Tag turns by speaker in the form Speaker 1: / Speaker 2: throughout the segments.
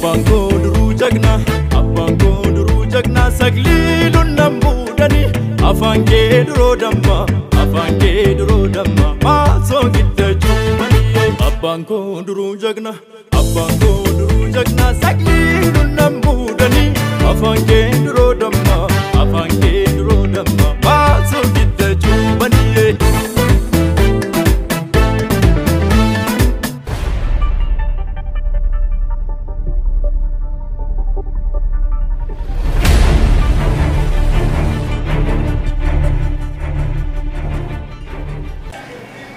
Speaker 1: Abango durujagna saglilun nambudani afange durodamma maso gitta chumani Abango durujagna saglilun nambudani afange durodamma maso gitta chumani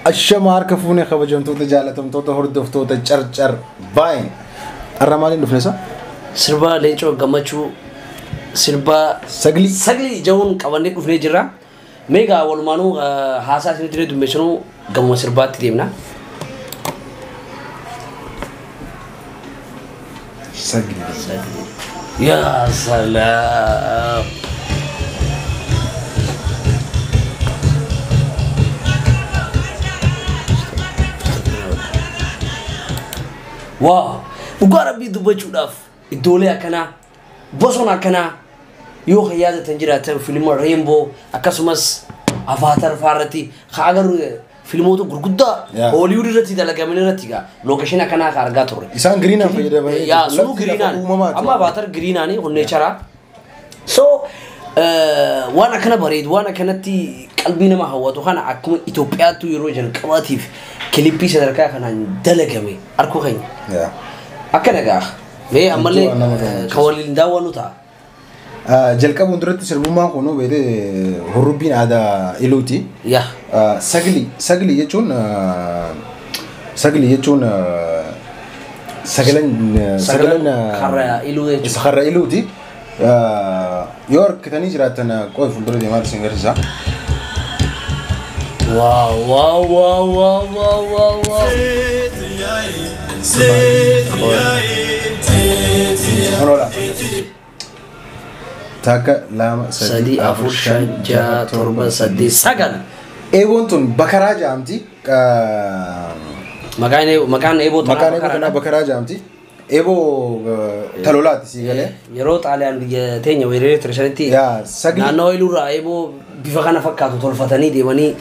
Speaker 2: الشمار كفوني خبجون توت جالتهم توت هردف توت چرچر باين الرمالين دفنسا
Speaker 3: سربا لينچو گمچو سربا سغلي جون قواني دفني جرا ميغا ولمانو حاسا سنتري دمشنو گم سربا تيمنا
Speaker 2: سغلي
Speaker 3: يا سلام واو وقارب بيدو بجوداف الدولة كنا بوسونا كنا يو خيازة تنجرات فيلم ريمبو أكاسمس أفاتر فارتي خاغر فيلمو تو غرغدا هوليوود رتي دلقا من رتيغا لوكيشن كنا خارغا تور
Speaker 2: إسان غرينا فيدا باي
Speaker 3: يا سو غرينا أما أفاتر غريناني ونيتشرا سو وانا كنا بريد وانا كنتي قلبينا ما هو تو خنا أكم إثيوبيا تو يروجن كواتيف كليبي سدركا كنا دلقامي أركو خين أكنا جاه ليه أمالي كوالين داوانو تا
Speaker 2: جلكا بندرت سربما كونو بيده هروبين هذا إلوتي
Speaker 3: يا
Speaker 2: سجلي يجون سجلن خرّا إلوتي يورك تاني جراتنا كوي فندرة دي مار سينغرزا
Speaker 3: واو
Speaker 2: هرولا تاكا لام
Speaker 3: سدي أفرشان جا تربة سدي سجل
Speaker 2: إيبونتون بكراجة أمتي
Speaker 3: مكان إيبو
Speaker 2: تنا بكراجة أمتي إيبو تلولات سيجله
Speaker 3: يروت على أن تيني ويريت رشانتي
Speaker 2: يا سجل
Speaker 3: نانو إلورا إيبو بيفكنا فكاتو تلفتني دي ماني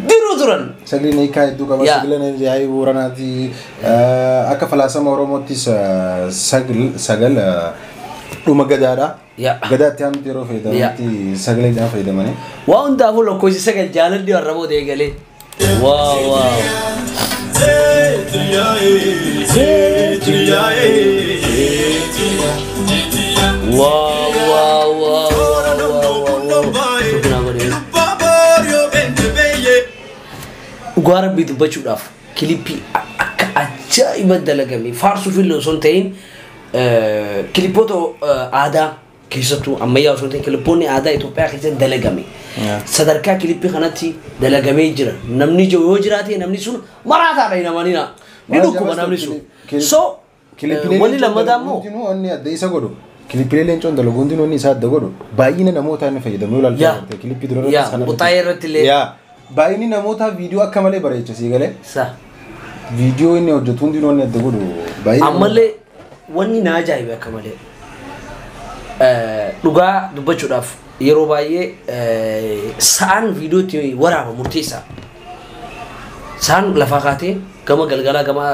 Speaker 3: ديروتران
Speaker 2: سجل نيكا يدوكا بس سجل نجاي وراناتي أكفلا ساموروموتي سجل دوما قدارا قدار تيام تيرو فيدا تي سجل جام فيدا ماني
Speaker 3: وان دافو لو كويس سجل جالد دي وربو دي قالي واو وقارب بيدو بجوداف كليبي أجايب الدلقامي فارسو في اللي سنتين كليبوتو عادا كيساتو أميا سنتين كليبوني عادا إثيوبيا كيسات دلقامي صدركا كليبي خانتي دلقامي جرا نمني جو جراتي نمني سون مراتا رينا مانينا ندوكو نمني سون سو ولي لما دامو
Speaker 2: دينو أني أديسا قدو كليبي لينشون دلقون دينو أني ساد دقدو باينا نموتا نفيدا ميولا كليبي درو
Speaker 3: يا بطايرة اللي
Speaker 2: بايني نموتا فيديو أكمله بريتش سيجله
Speaker 3: صح
Speaker 2: فيديو إني وجدتون دينو أني أدقدو بايني
Speaker 3: أمله واني ناجاي بأكمله لغا دبچوداف يروبايه سان فيديو تي ورا مرتيسا سان لفاقاتي كما غلغلا كما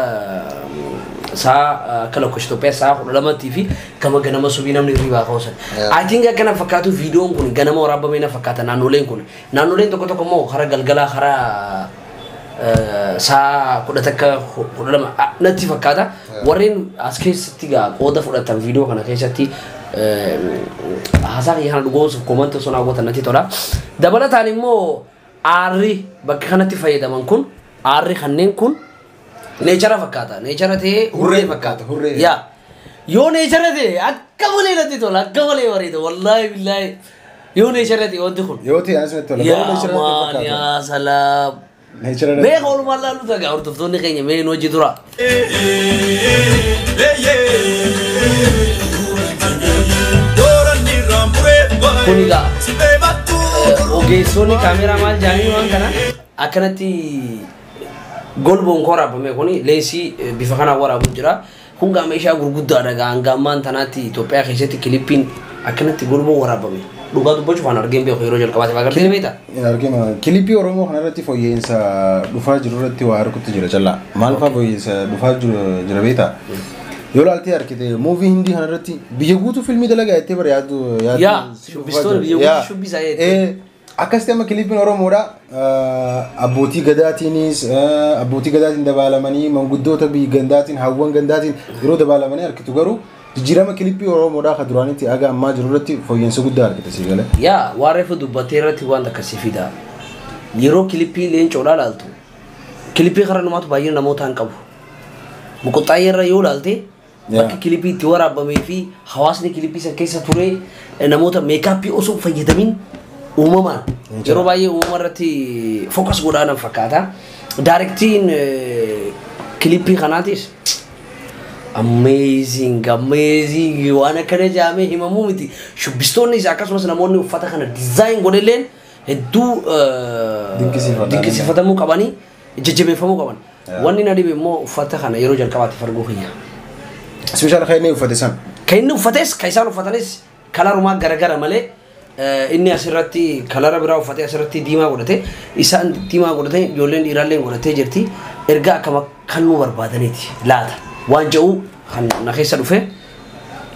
Speaker 3: سا كلا كشتو بيسا لما تي في كما غنما سوبينا من ريبا خوسن اي ثينك كان فكاتو فيديو كون غنما ورا بمينا فكاتا نانولين كون نانولين تو تو مو خرا غلغلا خرا سا كودتك لما نتي فكاتا ورين اسكيس تيغا قودا فدتا فيديو كان كيشتي هاسا يهان دوغوس كومنت سونا غوتا نتي تولا دبلا تاني مو اري بكخنتي فايدا منكون اري خنين كون نيچرا فكاتا نيچرا تي هوري فكاتا يا يو نيچرا تي اكملي نتي تولا اكملي وريدو والله بالله يو نيچرا تي ودخل
Speaker 2: يو تي اسمه تولا
Speaker 3: يا سلام
Speaker 2: نيچرا
Speaker 3: مي قول ما لا لو تغا ورتو توني كاي مي نو جيدورا كونيغا اوكي سوني كاميرا مال جاني وان كنا اكنتي gol bon kora bame koni lesi bifakana wara bujira kun ga meeshaa gurguddaadha hanga ammaan tanaatti Itoophiyaa keessatti kilipiin akkanatti gurmuu waraabame dhugaa dubbachuu waan argeen beeku yeroo jalqabaate agartee beekta
Speaker 2: argema kilipii Oromoo kanarratti fooyyeensa dhufaa jiru irratti waa argutti jira callaa maal faa fooyyeensa dhufaa jira beekta yoo laaltee arkite movie hindi kanarratti biyya guutuu filmii dalagaa jettee bara yaadu
Speaker 3: yaa shubbistoonni biyya guutuu shubbisaa jettee
Speaker 2: akkasitti amma kilipiin Oromoodha abbootii gadaatiin dabaalamanii manguddoota biyya gandaatiin hawwan gandaatiin yeroo dabaalamanii arkitu garuu jijjiirama kilipii Oromoodha ka duraanitti aga ammaa jiru irratti fooyyeensa guddaa argite si gale
Speaker 3: yaa waan reefu dubbattee irratti waan akkasii fida yeroo kilipii leencoodhaa laaltu kilipii karaa namaatu baay'ee namoota hin qabu muqoxxaayee irra yoo laalte bakki kilipii itti waraabamee fi hawaasni kilipii san keessa ture namoota meekaappii osoo fayyadamin uumamaan yeroo baay'ee uumama irratti fookas godhaanan fakkaata daarektiin kilipii kanaatis amazing waan akkana jaamee himamuu miti shubbistoonnis akkasumas namoonni uffata kana design godheleen hedduu dinqisiifatamuu qabanii jajjabeeffamuu qaban wanni na dhibe immoo uffata kana yeroo jalqabaatiif arguu kiyya
Speaker 2: special kayne uffate san
Speaker 3: kayne uffates kaysaan uffatanis kalarumaa garagara malee inni asirratti kalara biraa uffatee asirratti diimaa godhate isaan diimaa godhate ijoolleen dhiiraallee godhatee jirti erga akkama kan nu barbaadaniiti laata waan jedhu kan na keessa dhufe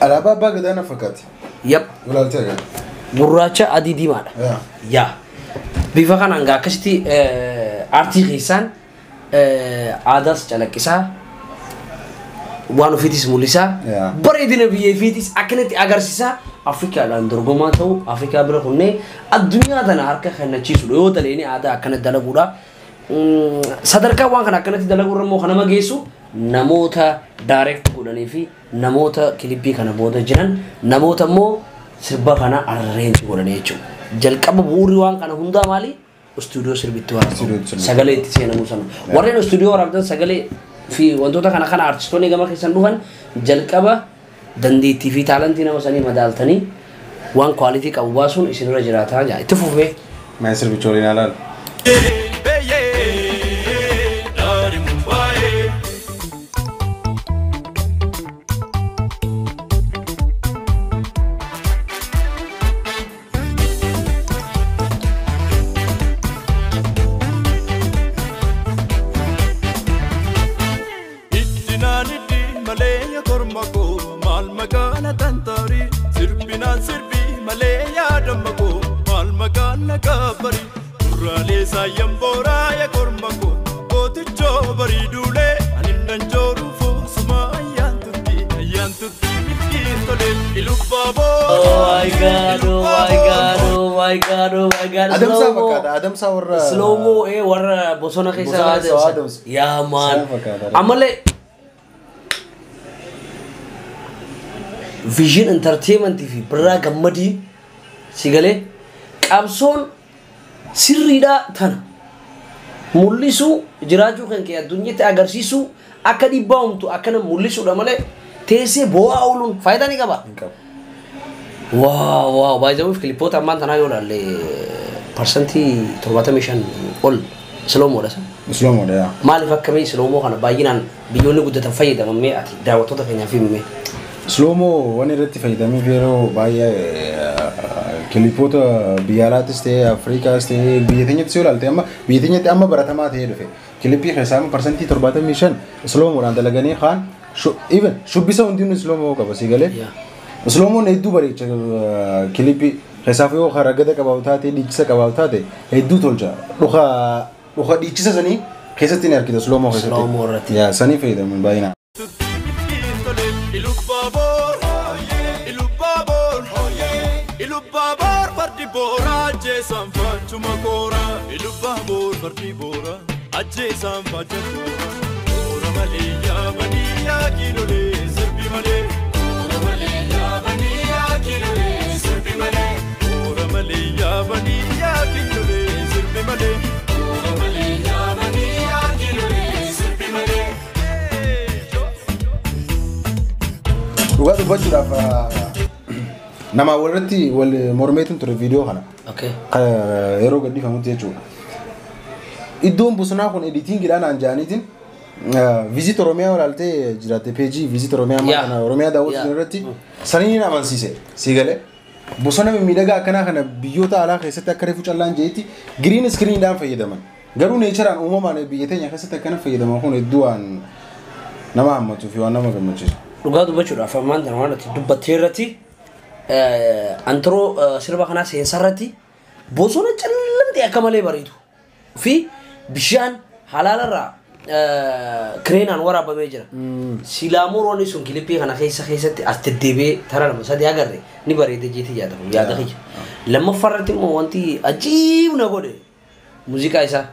Speaker 2: alaabaa abbaa gadaa na fakkaate
Speaker 3: yap
Speaker 2: walaaltee
Speaker 3: gurraacha adii diimaadha yaa bifa kanaan gaa akkasitti aartii keessaan aadaas calaqqisaa waan ofiitis mul'isaa bareedina biyya ofiitis akkanatti agarsiisaa Afrikaadhaan dorgomaa ta'u Afrikaa bira kunnee addunyaa tana harka kennachiisudha yoo ta'e aadaa akkanatti dalaguudha sadarkaa waan kana akkanatti dalaguurra immoo kanama geessu namoota direct godhanii fi namoota kilipii kana booda jiran namoota immoo sirba kana arrange godhanii jechuudha jalqaba bu'uurri waan kana hundaa maali stuudiyoo sirbitti waraabamuu sagalee itti seenamuu sana warreen stuudiyoo waraabdan sagalee fi wantoota kana artistoonni gama keessan dhufan jalqaba dandeettii fi taalantii nama sanii madaaltanii waan quality qabu baasuun isinirra jiraataa jaa itti fufee
Speaker 2: maasir bichooliin alaal Adamsa warra
Speaker 3: slow mo warra bosona keessa Adams yaa man amale Vision Entertainment fi birraa gammadii sigalee qabsoon sirriidha tana mul'isu jiraachuu kan kee addunyaatti agarsiisu akka dhibbaa'umtu akkana mul'isuudha malee teessee bo'aa ooluun faayidaa ni qaba. Waaw baay'ee kilipoota ammaan tanaa yoo ilaalle parsantii 75 ol Slow-moodha.
Speaker 2: Slow-moodha yaa.
Speaker 3: Maaliif akkamii slow-moo kana baay'inaan biyyoonni guddatan fayyadamamee ati daawwattoota keenyaaf himime?
Speaker 2: Slow-moo waan irratti fayyadamee yeroo baay'ee kilipoota biyya alaatis ta'ee Afrikaas ta'ee biyya keenyatti yoo ilaalte amma biyya keenyatti amma baratamaa ta'ee dhufe. Kilipii keessaa parsantii 75 slow-moodhaan dalaganii kaan even shubbisa hundinuu slow-moo qaba si galee. Slow-moon hedduu bareecha kilipii keessaaf yoo haragada qabaatu taate dhiichisa qabaatu taate hedduu tolcha. Dhuka dhiichisa sanii keessatti ni argita slow-moo keessatti.
Speaker 3: Slow-moo irratti.
Speaker 2: Yaa sanii fayyadamu baay'inaan. Dhugaa dubbachuudhaaf nama walirratti wal mormeetuun ture viidiyoo kana. Yeroo gadhiifamutti jechuudha. Iddoon bosonaa kun ediitiingiidhaan hanjaaniitiin visit Oromia walaalte jiraate page visit Oromia mana Oromia daawwatu irratti saniin amansiise sigale bosona miidhagaa akkana kana biyyoota alaa keessatti akka reefu callaan jeetti green screen dhaan fayyadaman garuu neecheraan uumamaan biyya teenya keessatti akkana fayyadaman kun hedduun nama hammatu fi waan nama gammachiisu
Speaker 3: dhugaa dubbachuudhaaf ammaan tan waan ati dubbattee irratti antroo sirba kanaa seensarratti bosona callamtee akka malee bareedu fi bishaan halaalarraa kreenaan waraabamee jira. Silaamoroonni sun kilipii kana keessatti as deddeebi'ee tara lama sadii agarre ni bareede jeetii yaada kiyya. Lammaffaarratti immoo wanti ajiib na godhe muuziqaa isaa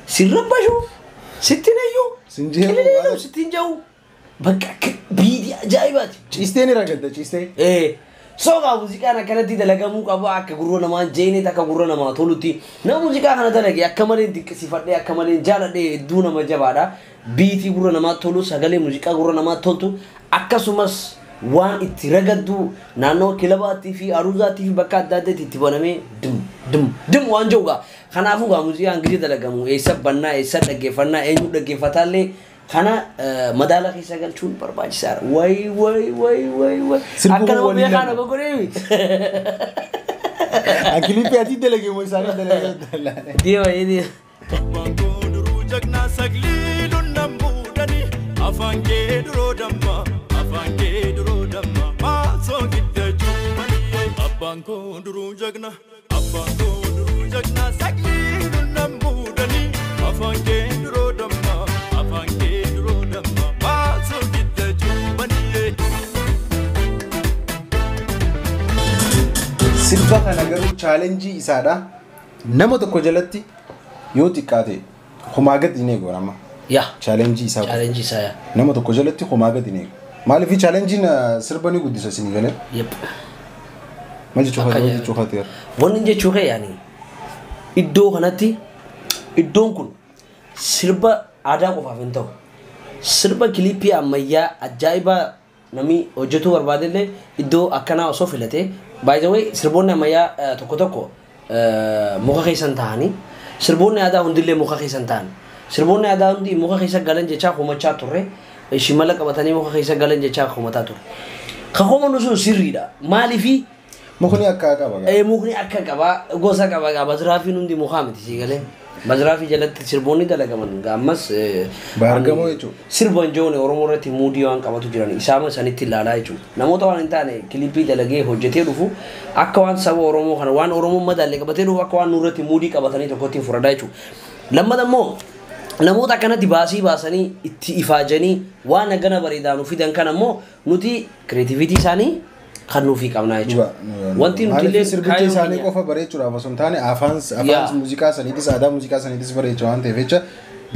Speaker 3: sirrabbashuu sittiin eeyyuu sittiin jahu bakka biidii ajaa'ibaati.
Speaker 2: Ciistee ni ragadda ciistee.
Speaker 3: Soga muuziqaan akkanatti dalagamuu qaba akka gurra namaa jeenet akka gurra namaa tolutti nama muuziqaa kana dalage akka malee dinqisiifadhee akka malee jaaladhee hedduu nama jabaadha biitii gurra namaa tolu sagalee muuziqaa gurra namaa toltu akkasumas waan itti ragaddu naannoo kilabaatti fi aruuzaatti fi bakka adda addaatti itti banamee dum waan jooga kanaafuu gaa muuziqaan gidi dalagamu eessa bannaa eessa dhaggeeffannaa eenyu dhaggeeffataallee kana madaala keessa galchuun barbaachisaadha. Way. Akkana waan kana gogoreemi.
Speaker 2: Akilipi ati dalage mo isaanii dalage.
Speaker 3: Diyo.
Speaker 1: Bangonduru jagna sagli dunnam budani afange duro damma maso gitte chumani bangonduru jagna sagli dunnam budani afange duro damma maso gitte chumani
Speaker 2: sirba kana garuu challenge isaadha nama tokko jalatti yoo xiqqaate homaa gadi ne goonama challenge isaa nama tokko jalatti homaa gadi ne maaliif challenge na sirba ni guddisa sini gale maji chokhateer
Speaker 3: wanni jechuu kee yaani iddoo kanatti iddoon kun sirba aadaa qofaaf hin ta'u sirba kilipii ammayyaa ajaa'iba nami hojjetu barbaadellee iddoo akkanaa osoo filate by the way sirboonni ammayyaa tokko muka keessan ta'anii sirboonni aadaa hundillee muka keessan ta'an sirboonni aadaa hundi muka keessa galan jechaa komachaa turre shimala qabatanii muka keessa galan jechaa komataa turre kakomannu sun sirriidha maaliifi
Speaker 2: mukni akka qaba
Speaker 3: mukni akka qaba gosa qaba bazraafiin hundi muka miti sigalee bazraafi jalatti sirboonni dalagaman gaammas
Speaker 2: baargamoo jechuudha
Speaker 3: sirboon joone oromoo irratti muudii waan qabatu jiran isaama sanitti ilaalaa jechuudha namoota waan hin taane kilipii dalagee hojjetee dhufu akka waan saba oromoo kana waan oromoo madaalee qabatee dhufu akka waan nurratti muudii qabatanii tokkotti furadaa jechuudha lammata immoo namoota akkanatti baasanii itti ifaajanii waan nagana bareedaanu fidan kana immoo nuti creativity isaanii kan nuufi qabnaa jechuudha. Wanti nuti illee
Speaker 2: sirbicha isaanii qofa bareechuudhaaf osoo hin taane afaan muuziqaa saniitis aadaa muuziqaa saniitis bareecha waan ta'eef jecha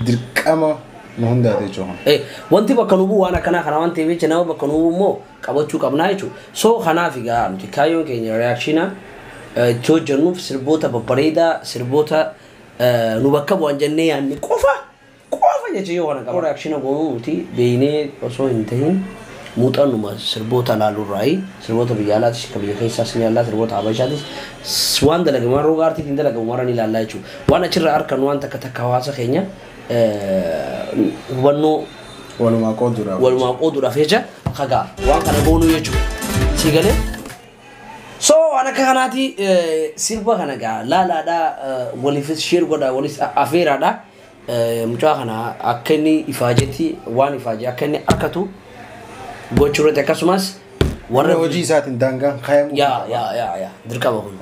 Speaker 2: dirqama nu hundaate jechuudha.
Speaker 3: Wanti bakka nubu waan akkanaa kana waan ta'eef jecha nama bakka nubu immoo qabachuu qabnaa jechuudha. So kanaaf egaa nuti kaayyoon keenya reakshiina itti hojjennuuf sirboota babbareedaa sirboota nu bakka bu'an jennee yaadne qofa jecha yoo kana qaba. Reakshiina goonuu nuti beeynee osoo hin ta'in muuxannuma sirboota laalurraayi sirboota biyya alaatis kan biyya keessaas ni ilaallaa sirboota habashaatis waan dalagaman roga artiitiin dalagamu maraan ilaallaa jechuudha waan achirraa arkan waan takka hawaasa keenya hubannoo walumaa qooduudhaaf jecha kagaa waan kana goonuu jechuudha si galee so waan akka kanaati sirba kana gaa laalaadhaa waliif sheer godhaa waliif afeeraadhaa mucaa kana akka inni ifaajetti waan ifaajee akka inni akkatu gochuurratti akkasumas
Speaker 2: warra hojii isaatiin daangaa kaayamu
Speaker 3: dirqama kun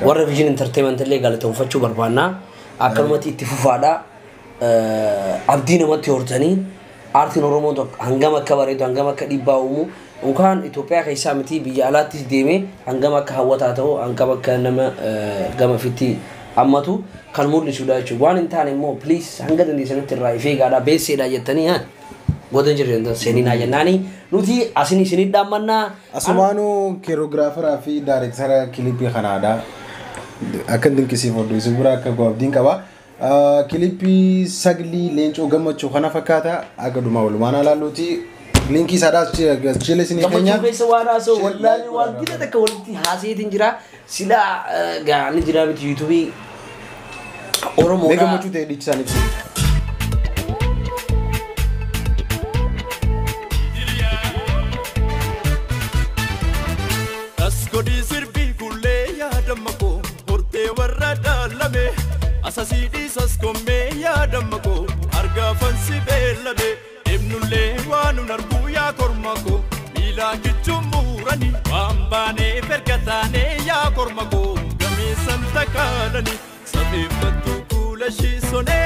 Speaker 3: warra vision entertainment illee galateeffachuu barbaannaa akkanumatti itti fufaadha abdii namatti hortanii aartiin oromoo hangam akka bareedu hangam akka dhiibbaa uumu unkaan Itoophiyaa keessaa miti biyya alaattis deemee hangam akka hawwataa ta'u hangam akka nama gama fitti ammatu kan mul'isudha jechuudha waan hin taane immoo please hanga dandeessanitti irraa ifee gaadhaa beesseedha jettanii godhan jirren seenina jennani nuti asini sini damanna
Speaker 2: asumanu choreographer fi director clip khanada akan dinkisi fodo isubura akka gobdin qaba clip sagli lencho gamachu khana fakata agaduma walmana laluti linki sada chile sini kenya
Speaker 3: gamachu wara so wallahi wal kita taka walti hasetin jira sila ga ni jira bit youtube oromo
Speaker 2: gamachu te dichisani
Speaker 1: Odi sirbi kulle ya damako horte warra dalame asasidi saskomme ya damako arga fansi belade ibnulle wanu narbu ya kormako mila kichumurani wambane perkatane ya kormako gami santa kalani sabifatu kula shisone